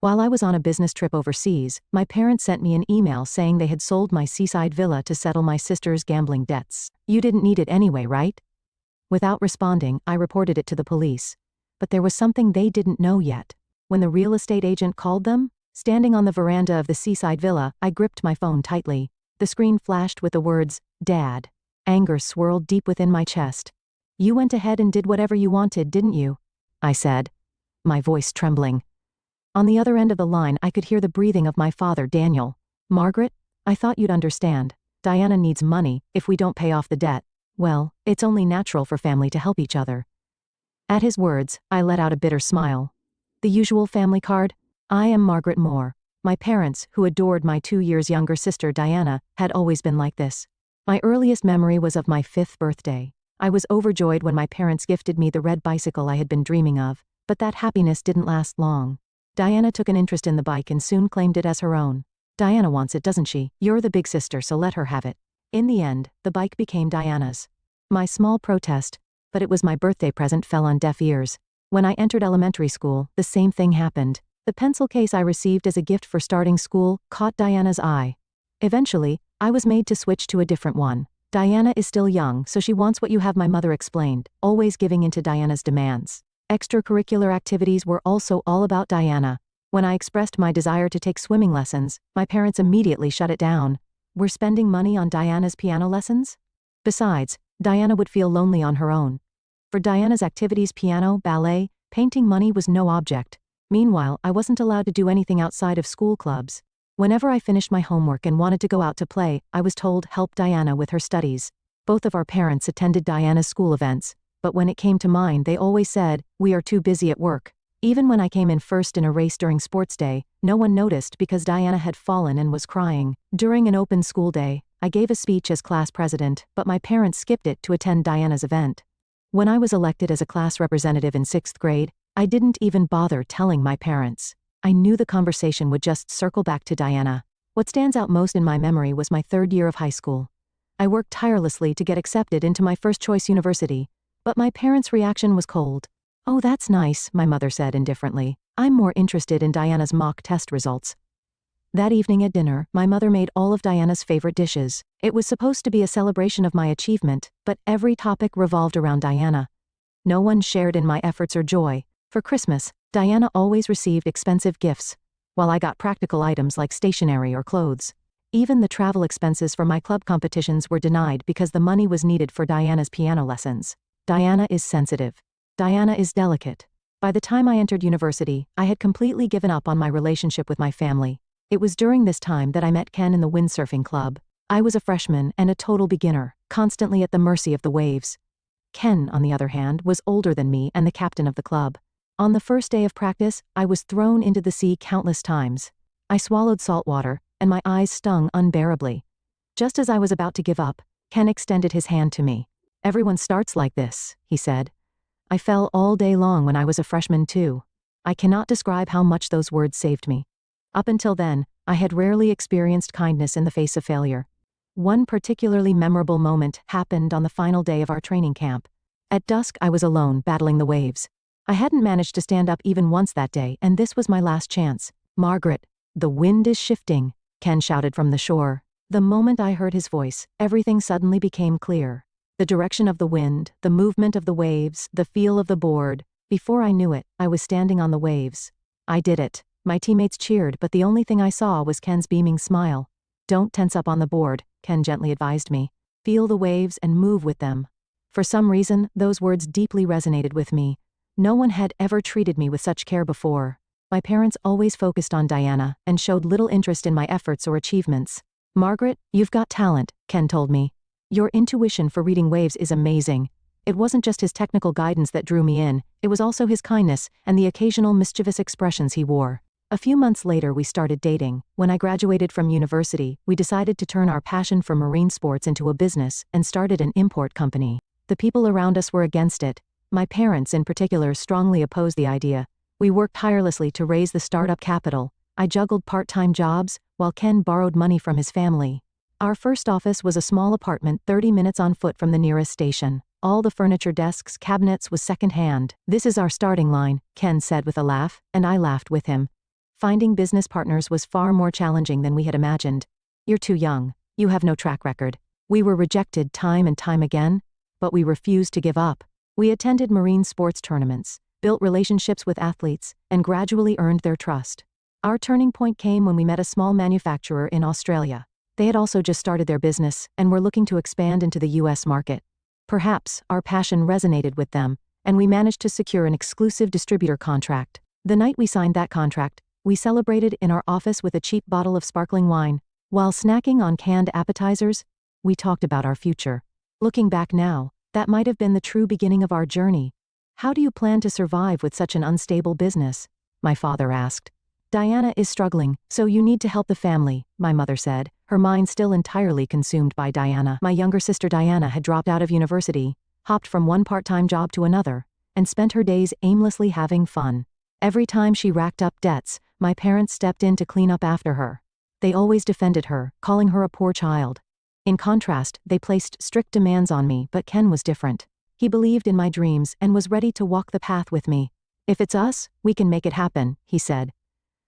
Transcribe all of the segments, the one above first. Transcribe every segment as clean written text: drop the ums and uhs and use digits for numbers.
While I was on a business trip overseas, my parents sent me an email saying they had sold my seaside villa to settle my sister's gambling debts. You didn't need it anyway, right? Without responding, I reported it to the police. But there was something they didn't know yet. When the real estate agent called them, standing on the veranda of the seaside villa, I gripped my phone tightly. The screen flashed with the words, "Dad." Anger swirled deep within my chest. "You went ahead and did whatever you wanted, didn't you?" I said, my voice trembling. On the other end of the line, I could hear the breathing of my father, Daniel. "Margaret, I thought you'd understand. Diana needs money. If we don't pay off the debt, well, it's only natural for family to help each other." At his words, I let out a bitter smile. The usual family card? I am Margaret Moore. My parents, who adored my 2 years younger sister Diana, had always been like this. My earliest memory was of my 5th birthday. I was overjoyed when my parents gifted me the red bicycle I had been dreaming of, but that happiness didn't last long. Diana took an interest in the bike and soon claimed it as her own. "Diana wants it, doesn't she? You're the big sister, so let her have it." In the end, the bike became Diana's. My small protest, but it was my birthday present, fell on deaf ears. When I entered elementary school, the same thing happened. The pencil case I received as a gift for starting school caught Diana's eye. Eventually, I was made to switch to a different one. "Diana is still young, so she wants what you have," my mother explained, always giving in to Diana's demands. Extracurricular activities were also all about Diana. When I expressed my desire to take swimming lessons, my parents immediately shut it down. "We're spending money on Diana's piano lessons?" Besides, Diana would feel lonely on her own. For Diana's activities, piano, ballet, painting, money was no object. Meanwhile, I wasn't allowed to do anything outside of school clubs. Whenever I finished my homework and wanted to go out to play, I was told, "Help Diana with her studies." Both of our parents attended Diana's school events, but when it came to mine, they always said, "We are too busy at work." Even when I came in first in a race during sports day, no one noticed because Diana had fallen and was crying. During an open school day, I gave a speech as class president, but my parents skipped it to attend Diana's event. When I was elected as a class representative in 6th grade, I didn't even bother telling my parents. I knew the conversation would just circle back to Diana. What stands out most in my memory was my 3rd year of high school. I worked tirelessly to get accepted into my first-choice university, but my parents' reaction was cold. "Oh, that's nice," my mother said indifferently. "I'm more interested in Diana's mock test results." That evening at dinner, my mother made all of Diana's favorite dishes. It was supposed to be a celebration of my achievement, but every topic revolved around Diana. No one shared in my efforts or joy. For Christmas, Diana always received expensive gifts, while I got practical items like stationery or clothes. Even the travel expenses for my club competitions were denied because the money was needed for Diana's piano lessons. Diana is sensitive. Diana is delicate. By the time I entered university, I had completely given up on my relationship with my family. It was during this time that I met Ken in the windsurfing club. I was a freshman and a total beginner, constantly at the mercy of the waves. Ken, on the other hand, was older than me and the captain of the club. On the first day of practice, I was thrown into the sea countless times. I swallowed salt water, and my eyes stung unbearably. Just as I was about to give up, Ken extended his hand to me. "Everyone starts like this," he said. I fell all day long when I was a freshman too. I cannot describe how much those words saved me. Up until then, I had rarely experienced kindness in the face of failure. One particularly memorable moment happened on the final day of our training camp. At dusk, I was alone, battling the waves. I hadn't managed to stand up even once that day, and this was my last chance. "Margaret, the wind is shifting," Ken shouted from the shore. The moment I heard his voice, everything suddenly became clear. The direction of the wind, the movement of the waves, the feel of the board. Before I knew it, I was standing on the waves. I did it. My teammates cheered, but the only thing I saw was Ken's beaming smile. "Don't tense up on the board," Ken gently advised me. "Feel the waves and move with them." For some reason, those words deeply resonated with me. No one had ever treated me with such care before. My parents always focused on Diana and showed little interest in my efforts or achievements. "Margaret, you've got talent," Ken told me. "Your intuition for reading waves is amazing." It wasn't just his technical guidance that drew me in, it was also his kindness and the occasional mischievous expressions he wore. A few months later, we started dating. When I graduated from university, we decided to turn our passion for marine sports into a business and started an import company. The people around us were against it. My parents, in particular, strongly opposed the idea. We worked tirelessly to raise the startup capital. I juggled part-time jobs, while Ken borrowed money from his family. Our first office was a small apartment 30 minutes on foot from the nearest station. All the furniture, desks, cabinets was second-hand. "This is our starting line," Ken said with a laugh, and I laughed with him. Finding business partners was far more challenging than we had imagined. You're too young. You have no track record. We were rejected time and time again, but we refused to give up. We attended marine sports tournaments, built relationships with athletes, and gradually earned their trust. Our turning point came when we met a small manufacturer in Australia. They had also just started their business and were looking to expand into the US market. Perhaps our passion resonated with them, and we managed to secure an exclusive distributor contract. The night we signed that contract, we celebrated in our office with a cheap bottle of sparkling wine. While snacking on canned appetizers, we talked about our future. Looking back now, that might have been the true beginning of our journey. How do you plan to survive with such an unstable business? My father asked. Diana is struggling, so you need to help the family, my mother said, her mind still entirely consumed by Diana. My younger sister Diana had dropped out of university, hopped from one part-time job to another, and spent her days aimlessly having fun. Every time she racked up debts, my parents stepped in to clean up after her. They always defended her, calling her a poor child. In contrast, they placed strict demands on me, but Ken was different. He believed in my dreams and was ready to walk the path with me. If it's us, we can make it happen, he said.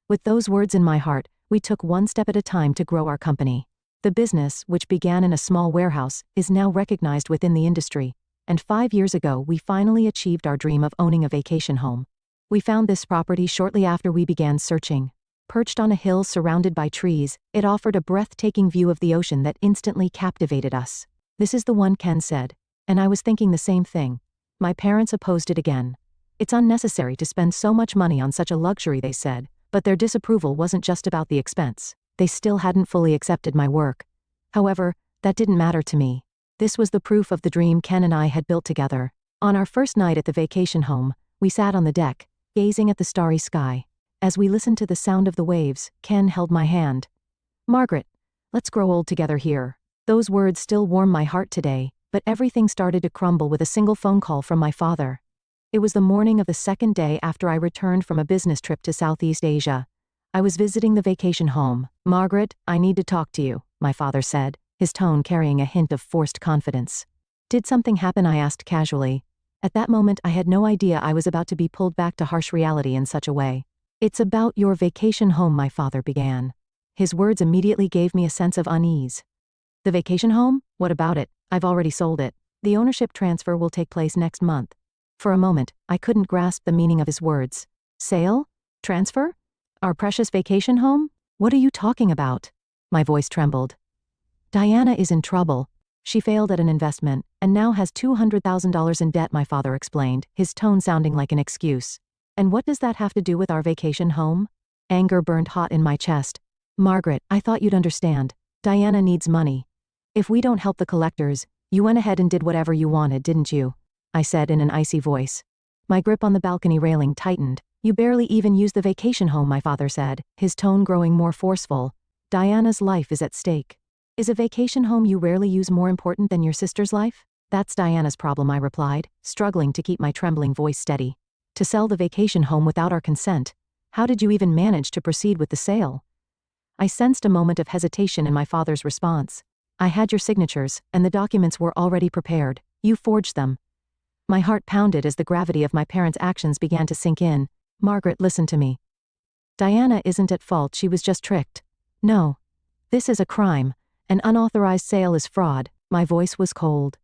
With those words in my heart, we took one step at a time to grow our company. The business, which began in a small warehouse, is now recognized within the industry. And 5 years ago, we finally achieved our dream of owning a vacation home. We found this property shortly after we began searching. Perched on a hill surrounded by trees, it offered a breathtaking view of the ocean that instantly captivated us. This is the one, Ken said. And I was thinking the same thing. My parents opposed it again. It's unnecessary to spend so much money on such a luxury, they said, but their disapproval wasn't just about the expense. They still hadn't fully accepted my work. However, that didn't matter to me. This was the proof of the dream Ken and I had built together. On our first night at the vacation home, we sat on the deck, gazing at the starry sky. As we listened to the sound of the waves, Ken held my hand. Margaret, let's grow old together here. Those words still warm my heart today, but everything started to crumble with a single phone call from my father. It was the morning of the second day after I returned from a business trip to Southeast Asia. I was visiting the vacation home. Margaret, I need to talk to you, my father said, his tone carrying a hint of forced confidence. Did something happen? I asked casually. At that moment, I had no idea I was about to be pulled back to harsh reality in such a way. It's about your vacation home, my father began. His words immediately gave me a sense of unease. The vacation home? What about it? I've already sold it. The ownership transfer will take place next month. For a moment, I couldn't grasp the meaning of his words. Sale? Transfer? Our precious vacation home? What are you talking about? My voice trembled. Diana is in trouble. She failed at an investment, and now has $200,000 in debt, my father explained, his tone sounding like an excuse. And what does that have to do with our vacation home? Anger burned hot in my chest. Margaret, I thought you'd understand. Diana needs money. If we don't help the collectors, you went ahead and did whatever you wanted, didn't you? I said in an icy voice. My grip on the balcony railing tightened. You barely even use the vacation home, my father said, his tone growing more forceful. Diana's life is at stake. Is a vacation home you rarely use more important than your sister's life? That's Diana's problem, I replied, struggling to keep my trembling voice steady. To sell the vacation home without our consent? How did you even manage to proceed with the sale? I sensed a moment of hesitation in my father's response. I had your signatures, and the documents were already prepared. You forged them. My heart pounded as the gravity of my parents' actions began to sink in. Margaret, listen to me. Diana isn't at fault, she was just tricked. No. This is a crime. An unauthorized sale is fraud. My voice was cold.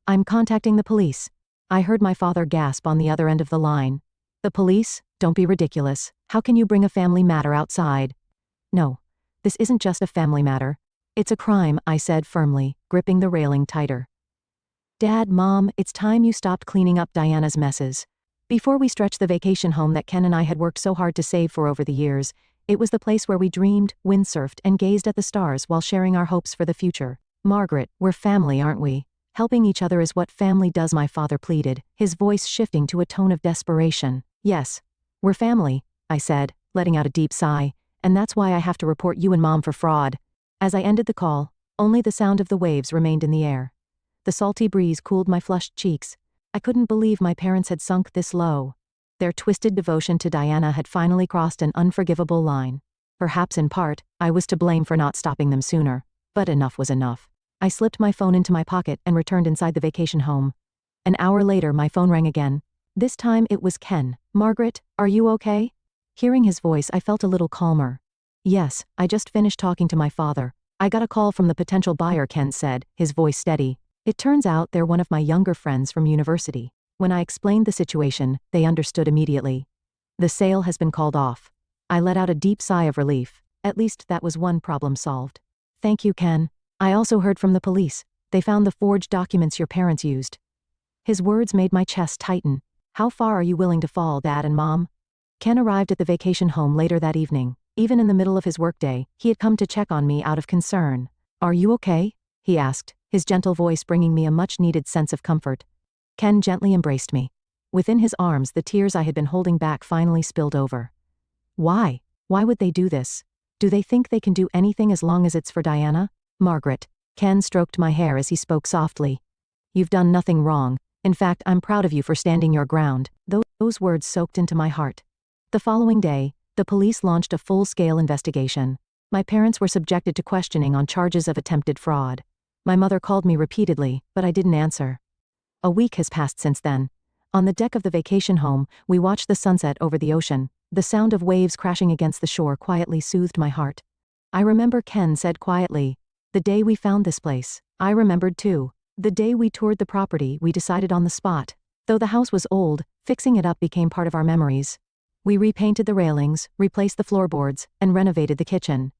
I'm contacting the police. I heard my father gasp on the other end of the line. The police? Don't be ridiculous. How can you bring a family matter outside? No. This isn't just a family matter. It's a crime, I said firmly, gripping the railing tighter. Dad, Mom, it's time you stopped cleaning up Diana's messes. Before we stretched the vacation home that Ken and I had worked so hard to save for over the years, it was the place where we dreamed, windsurfed, and gazed at the stars while sharing our hopes for the future. Margaret, we're family, aren't we? Helping each other is what family does, my father pleaded, his voice shifting to a tone of desperation. Yes, we're family, I said, letting out a deep sigh, and that's why I have to report you and Mom for fraud. As I ended the call, only the sound of the waves remained in the air. The salty breeze cooled my flushed cheeks. I couldn't believe my parents had sunk this low. Their twisted devotion to Diana had finally crossed an unforgivable line. Perhaps in part, I was to blame for not stopping them sooner. But enough was enough. I slipped my phone into my pocket and returned inside the vacation home. An hour later, my phone rang again. This time it was Ken. Margaret, are you okay? Hearing his voice, I felt a little calmer. Yes, I just finished talking to my father. I got a call from the potential buyer, Ken said, his voice steady. It turns out they're one of my younger friends from university. When I explained the situation, they understood immediately. The sale has been called off. I let out a deep sigh of relief. At least that was one problem solved. Thank you, Ken. I also heard from the police. They found the forged documents your parents used. His words made my chest tighten. How far are you willing to fall, Dad and Mom? Ken arrived at the vacation home later that evening. Even in the middle of his workday, he had come to check on me out of concern. Are you okay? He asked, his gentle voice bringing me a much-needed sense of comfort. Ken gently embraced me. Within his arms, the tears I had been holding back finally spilled over. Why? Why would they do this? Do they think they can do anything as long as it's for Diana? Margaret. Ken stroked my hair as he spoke softly. You've done nothing wrong. In fact, I'm proud of you for standing your ground. Those words soaked into my heart. The following day, the police launched a full-scale investigation. My parents were subjected to questioning on charges of attempted fraud. My mother called me repeatedly, but I didn't answer. A week has passed since then. On the deck of the vacation home, we watched the sunset over the ocean. The sound of waves crashing against the shore quietly soothed my heart. I remember Ken said quietly, "The day we found this place." I remembered too. The day we toured the property, we decided on the spot. Though the house was old, fixing it up became part of our memories. We repainted the railings, replaced the floorboards, and renovated the kitchen.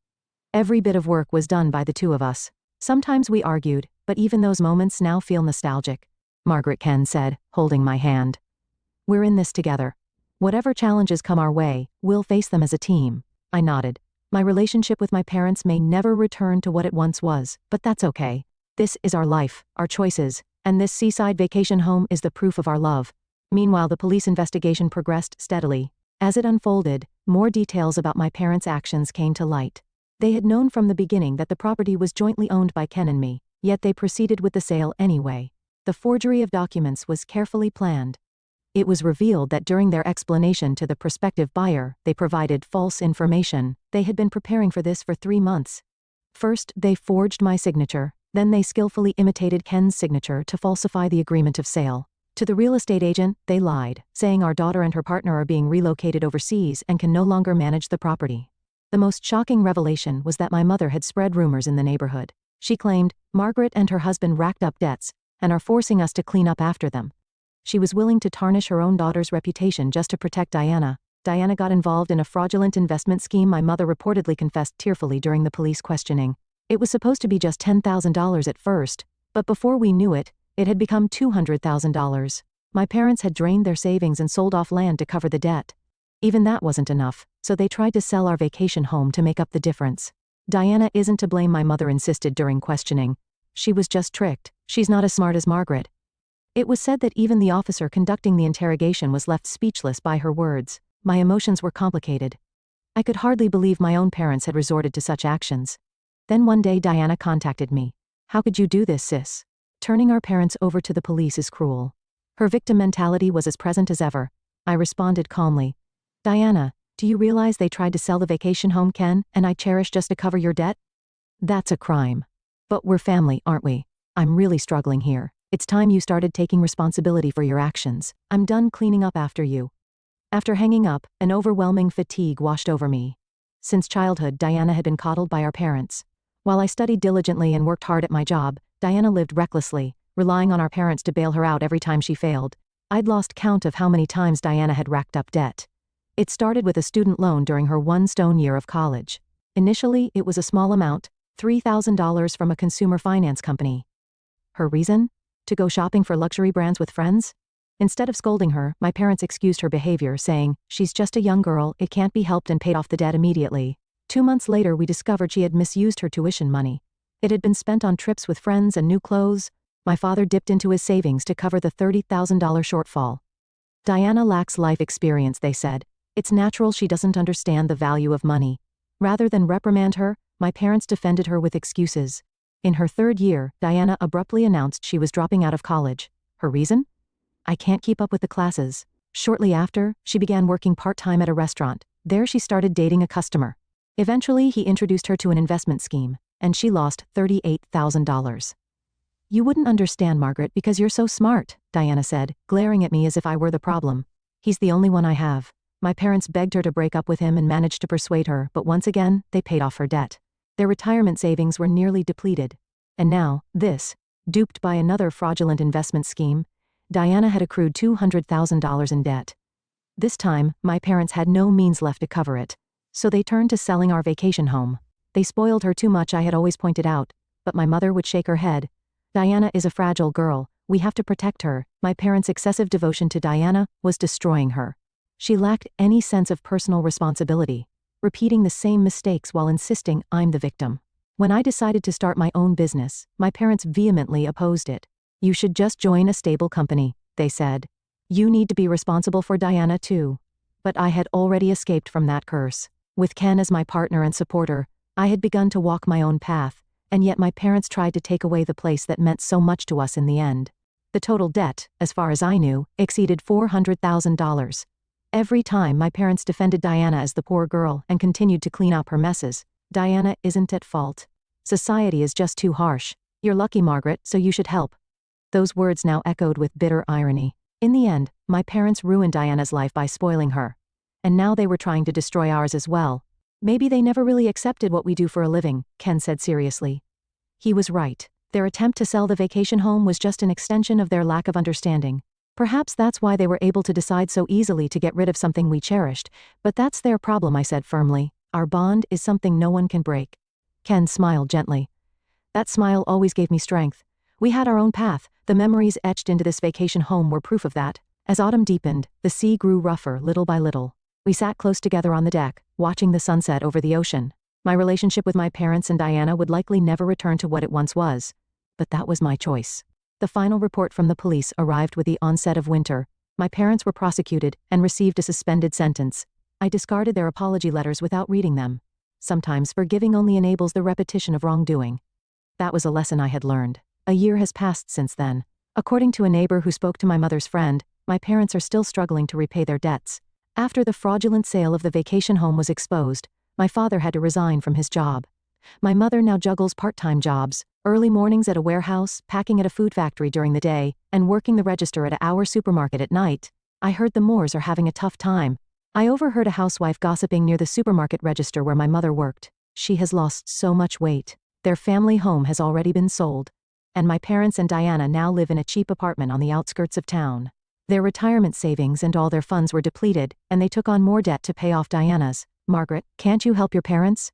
Every bit of work was done by the two of us. Sometimes we argued, but even those moments now feel nostalgic. Margaret, Ken said, holding my hand. We're in this together. Whatever challenges come our way, we'll face them as a team. I nodded. My relationship with my parents may never return to what it once was, but that's okay. This is our life, our choices, and this seaside vacation home is the proof of our love. Meanwhile, the police investigation progressed steadily. As it unfolded, more details about my parents' actions came to light. They had known from the beginning that the property was jointly owned by Ken and me, yet they proceeded with the sale anyway. The forgery of documents was carefully planned. It was revealed that during their explanation to the prospective buyer, they provided false information. They had been preparing for this for 3 months. First, they forged my signature, then they skillfully imitated Ken's signature to falsify the agreement of sale. To the real estate agent, they lied, saying our daughter and her partner are being relocated overseas and can no longer manage the property. The most shocking revelation was that my mother had spread rumors in the neighborhood. She claimed Margaret and her husband racked up debts and are forcing us to clean up after them. She was willing to tarnish her own daughter's reputation just to protect Diana. Diana got involved in a fraudulent investment scheme, my mother reportedly confessed tearfully during the police questioning. It was supposed to be just $10,000 at first, but before we knew it, it had become $200,000. My parents had drained their savings and sold off land to cover the debt. Even that wasn't enough, so they tried to sell our vacation home to make up the difference. Diana isn't to blame, my mother insisted during questioning. She was just tricked. She's not as smart as Margaret. It was said that even the officer conducting the interrogation was left speechless by her words. My emotions were complicated. I could hardly believe my own parents had resorted to such actions. Then one day Diana contacted me. How could you do this, sis? Turning our parents over to the police is cruel. Her victim mentality was as present as ever. I responded calmly. Diana, do you realize they tried to sell the vacation home, Ken, and I cherished just to cover your debt? That's a crime. But we're family, aren't we? I'm really struggling here. It's time you started taking responsibility for your actions. I'm done cleaning up after you. After hanging up, an overwhelming fatigue washed over me. Since childhood, Diana had been coddled by our parents. While I studied diligently and worked hard at my job, Diana lived recklessly, relying on our parents to bail her out every time she failed. I'd lost count of how many times Diana had racked up debt. It started with a student loan during her one stone year of college. Initially, it was a small amount, $3,000 from a consumer finance company. Her reason? To go shopping for luxury brands with friends? Instead of scolding her, my parents excused her behavior, saying, "She's just a young girl, it can't be helped," and paid off the debt immediately. 2 months later, we discovered she had misused her tuition money. It had been spent on trips with friends and new clothes. My father dipped into his savings to cover the $30,000 shortfall. Diana lacks life experience, they said. It's natural she doesn't understand the value of money. Rather than reprimand her, my parents defended her with excuses. In her 3rd year, Diana abruptly announced she was dropping out of college. Her reason? I can't keep up with the classes. Shortly after, she began working part-time at a restaurant. There she started dating a customer. Eventually, he introduced her to an investment scheme, and she lost $38,000. You wouldn't understand, Margaret, because you're so smart, Diana said, glaring at me as if I were the problem. He's the only one I have. My parents begged her to break up with him and managed to persuade her, but once again, they paid off her debt. Their retirement savings were nearly depleted. And now, this. Duped by another fraudulent investment scheme, Diana had accrued $200,000 in debt. This time, my parents had no means left to cover it. So they turned to selling our vacation home. They spoiled her too much, I had always pointed out, but my mother would shake her head. Diana is a fragile girl. We have to protect her. My parents' excessive devotion to Diana was destroying her. She lacked any sense of personal responsibility, repeating the same mistakes while insisting I'm the victim. When I decided to start my own business, my parents vehemently opposed it. You should just join a stable company, they said. You need to be responsible for Diana too. But I had already escaped from that curse. With Ken as my partner and supporter, I had begun to walk my own path, and yet my parents tried to take away the place that meant so much to us in the end. The total debt, as far as I knew, exceeded $400,000. Every time my parents defended Diana as the poor girl and continued to clean up her messes. Diana isn't at fault. Society is just too harsh. You're lucky, Margaret, so you should help. Those words now echoed with bitter irony. In the end, my parents ruined Diana's life by spoiling her. And now they were trying to destroy ours as well. Maybe they never really accepted what we do for a living, Ken said seriously. He was right. Their attempt to sell the vacation home was just an extension of their lack of understanding. Perhaps that's why they were able to decide so easily to get rid of something we cherished, but that's their problem, I said firmly. Our bond is something no one can break. Ken smiled gently. That smile always gave me strength. We had our own path. The memories etched into this vacation home were proof of that. As autumn deepened, the sea grew rougher little by little. We sat close together on the deck, watching the sunset over the ocean. My relationship with my parents and Diana would likely never return to what it once was. But that was my choice. The final report from the police arrived with the onset of winter. My parents were prosecuted and received a suspended sentence. I discarded their apology letters without reading them. Sometimes forgiving only enables the repetition of wrongdoing. That was a lesson I had learned. A year has passed since then. According to a neighbor who spoke to my mother's friend, my parents are still struggling to repay their debts. After the fraudulent sale of the vacation home was exposed, my father had to resign from his job. My mother now juggles part-time jobs, early mornings at a warehouse, packing at a food factory during the day, and working the register at our supermarket at night. I heard the Moores are having a tough time. I overheard a housewife gossiping near the supermarket register where my mother worked. She has lost so much weight. Their family home has already been sold. And my parents and Diana now live in a cheap apartment on the outskirts of town. Their retirement savings and all their funds were depleted, and they took on more debt to pay off Diana's. Margaret, can't you help your parents?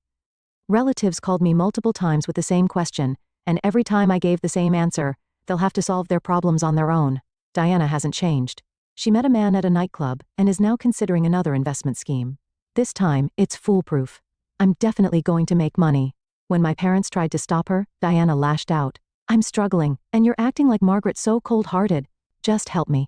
Relatives called me multiple times with the same question, and every time I gave the same answer, they'll have to solve their problems on their own. Diana hasn't changed. She met a man at a nightclub and is now considering another investment scheme. This time, it's foolproof. I'm definitely going to make money. When my parents tried to stop her, Diana lashed out. I'm struggling, and you're acting like Margaret so cold-hearted. Just help me.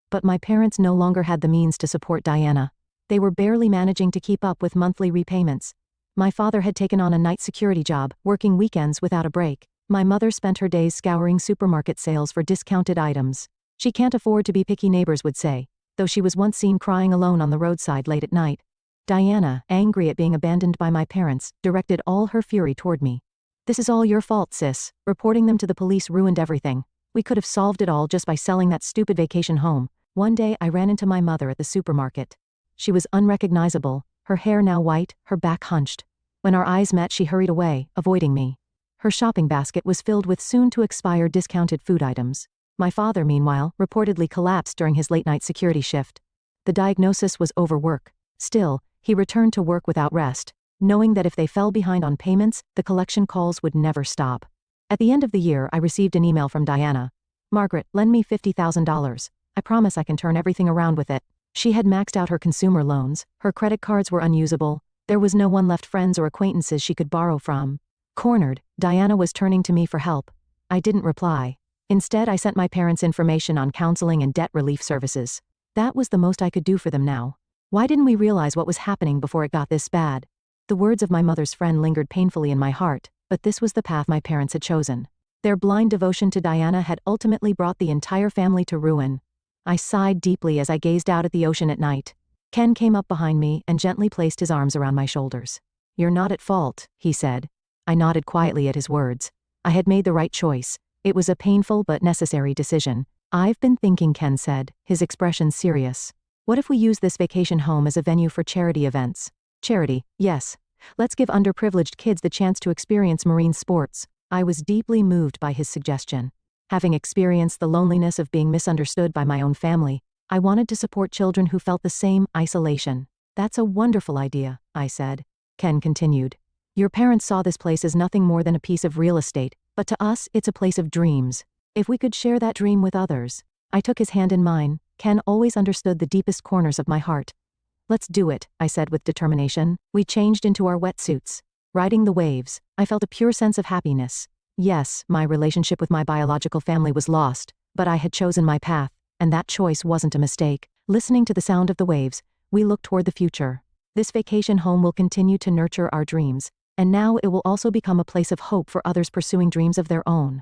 But my parents no longer had the means to support Diana. They were barely managing to keep up with monthly repayments. My father had taken on a night security job, working weekends without a break. My mother spent her days scouring supermarket sales for discounted items. She can't afford to be picky, neighbors would say, though she was once seen crying alone on the roadside late at night. Diana, angry at being abandoned by my parents, directed all her fury toward me. This is all your fault, sis. Reporting them to the police ruined everything. We could have solved it all just by selling that stupid vacation home. One day I ran into my mother at the supermarket. She was unrecognizable, her hair now white, her back hunched. When our eyes met, she hurried away, avoiding me. Her shopping basket was filled with soon-to-expire discounted food items. My father, meanwhile, reportedly collapsed during his late-night security shift. The diagnosis was overwork. Still, he returned to work without rest, knowing that if they fell behind on payments, the collection calls would never stop. At the end of the year, I received an email from Diana. Margaret, lend me $50,000. I promise I can turn everything around with it. She had maxed out her consumer loans, her credit cards were unusable, there was no one left, friends or acquaintances she could borrow from. Cornered, Diana was turning to me for help. I didn't reply. Instead, I sent my parents information on counseling and debt relief services. That was the most I could do for them now. Why didn't we realize what was happening before it got this bad? The words of my mother's friend lingered painfully in my heart, but this was the path my parents had chosen. Their blind devotion to Diana had ultimately brought the entire family to ruin. I sighed deeply as I gazed out at the ocean at night. Ken came up behind me and gently placed his arms around my shoulders. You're not at fault, he said. I nodded quietly at his words. I had made the right choice. It was a painful but necessary decision. I've been thinking, Ken said, his expression serious. What if we use this vacation home as a venue for charity events? Charity, yes. Let's give underprivileged kids the chance to experience marine sports. I was deeply moved by his suggestion. Having experienced the loneliness of being misunderstood by my own family, I wanted to support children who felt the same isolation. That's a wonderful idea, I said. Ken continued. Your parents saw this place as nothing more than a piece of real estate, but to us, it's a place of dreams. If we could share that dream with others. I took his hand in mine. Ken always understood the deepest corners of my heart. Let's do it, I said with determination. We changed into our wetsuits. Riding the waves, I felt a pure sense of happiness. Yes, my relationship with my biological family was lost, but I had chosen my path, and that choice wasn't a mistake. Listening to the sound of the waves, we looked toward the future. This vacation home will continue to nurture our dreams, and now it will also become a place of hope for others pursuing dreams of their own.